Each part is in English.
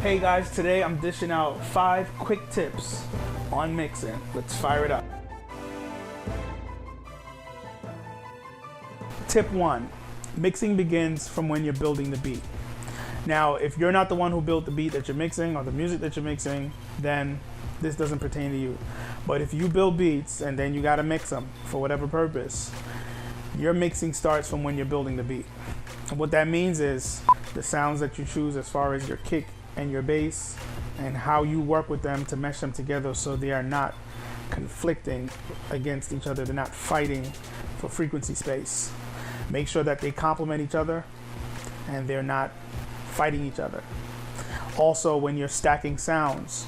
Hey guys, today I'm dishing out 5 quick tips on mixing. Let's fire it up. Tip 1, mixing begins from when you're building the beat. Now, if you're not the one who built the beat that you're mixing or the music that you're mixing, then this doesn't pertain to you. But if you build beats and then you gotta mix them for whatever purpose, your mixing starts from when you're building the beat. And what that means is the sounds that you choose as far as your kick and your bass and how you work with them to mesh them together so they are not conflicting against each other. They're not fighting for frequency space. Make sure that they complement each other and they're not fighting each other. Also, when you're stacking sounds,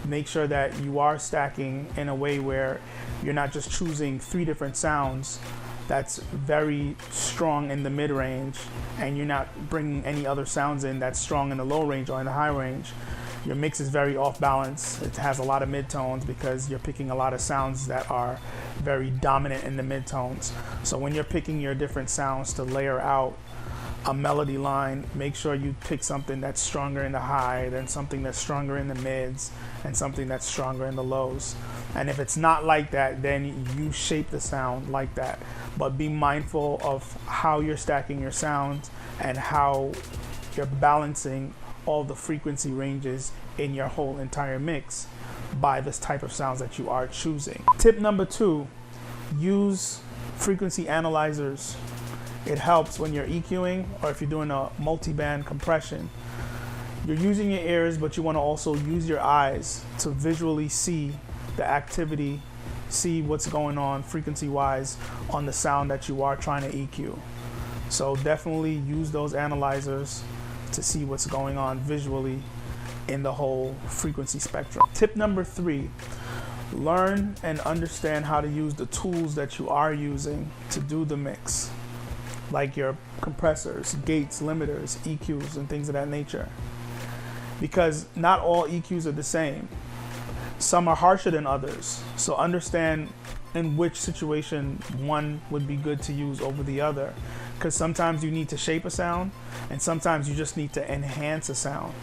make sure that you are stacking in a way where you're not just choosing 3 different sounds that's very strong in the mid-range and you're not bringing any other sounds in that's strong in the low range or in the high range. Your mix is very off balance. It has a lot of midtones because you're picking a lot of sounds that are very dominant in the midtones. So when you're picking your different sounds to layer out a melody line, make sure you pick something that's stronger in the high, then something that's stronger in the mids, and something that's stronger in the lows. And if it's not like that, then you shape the sound like that. But be mindful of how you're stacking your sounds and how you're balancing all the frequency ranges in your whole entire mix by this type of sounds that you are choosing. Tip number 2, use frequency analyzers. It helps when you're EQing or if you're doing a multi-band compression. You're using your ears, but you want to also use your eyes to visually see the activity, see what's going on frequency-wise on the sound that you are trying to EQ. So definitely use those analyzers to see what's going on visually in the whole frequency spectrum. Tip number 3, learn and understand how to use the tools that you are using to do the mix, like your compressors, gates, limiters, EQs, and things of that nature. Because not all EQs are the same. Some are harsher than others. So understand in which situation one would be good to use over the other. Because sometimes you need to shape a sound, and sometimes you just need to enhance a sound.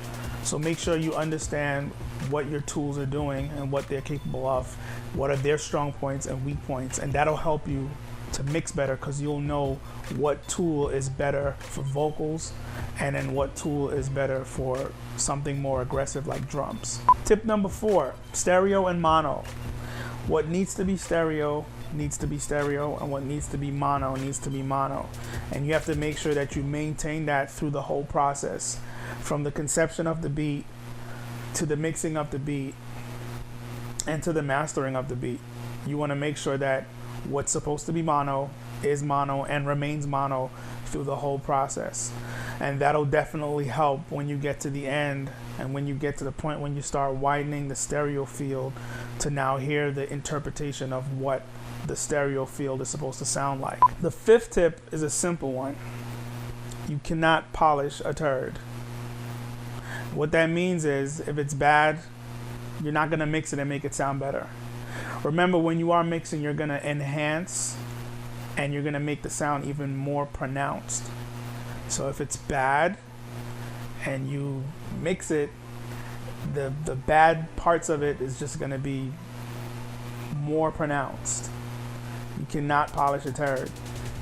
So make sure you understand what your tools are doing and what they're capable of, what are their strong points and weak points, and that'll help you to mix better because you'll know what tool is better for vocals and then what tool is better for something more aggressive like drums. Tip number 4, stereo and mono. What needs to be stereo needs to be stereo, and what needs to be mono needs to be mono. And you have to make sure that you maintain that through the whole process, from the conception of the beat to the mixing of the beat and to the mastering of the beat. You want to make sure that what's supposed to be mono is mono and remains mono through the whole process. And that'll definitely help when you get to the end and when you get to the point when you start widening the stereo field to now hear the interpretation of what the stereo field is supposed to sound like. The 5th tip is a simple one. You cannot polish a turd. What that means is if it's bad, you're not going to mix it and make it sound better. Remember, when you are mixing, you're going to enhance and you're going to make the sound even more pronounced. So if it's bad and you mix it, the bad parts of it is just going to be more pronounced. You cannot polish a turd.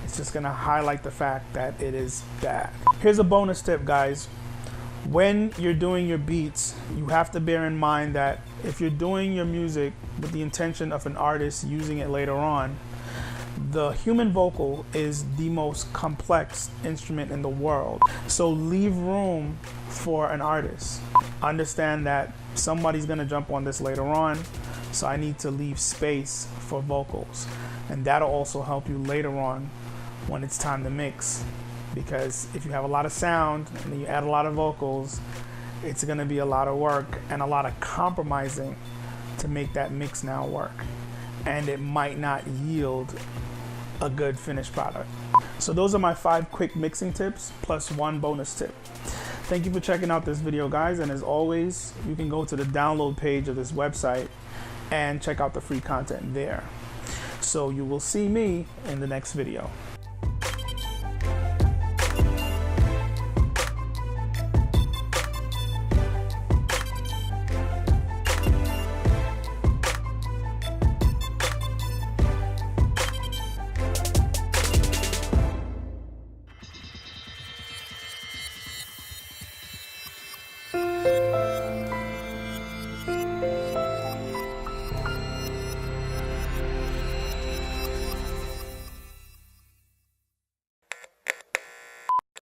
It's just going to highlight the fact that it is bad. Here's a bonus tip, guys. When you're doing your beats, you have to bear in mind that if you're doing your music with the intention of an artist using it later on, the human vocal is the most complex instrument in the world. So leave room for an artist. Understand that somebody's gonna jump on this later on, so I need to leave space for vocals. And that'll also help you later on when it's time to mix. Because if you have a lot of sound and then you add a lot of vocals, it's gonna be a lot of work and a lot of compromising to make that mix now work. And it might not yield a good finished product. So those are my 5 quick mixing tips plus 1 bonus tip. Thank you for checking out this video, guys. And as always, you can go to the download page of this website and check out the free content there. So you will see me in the next video.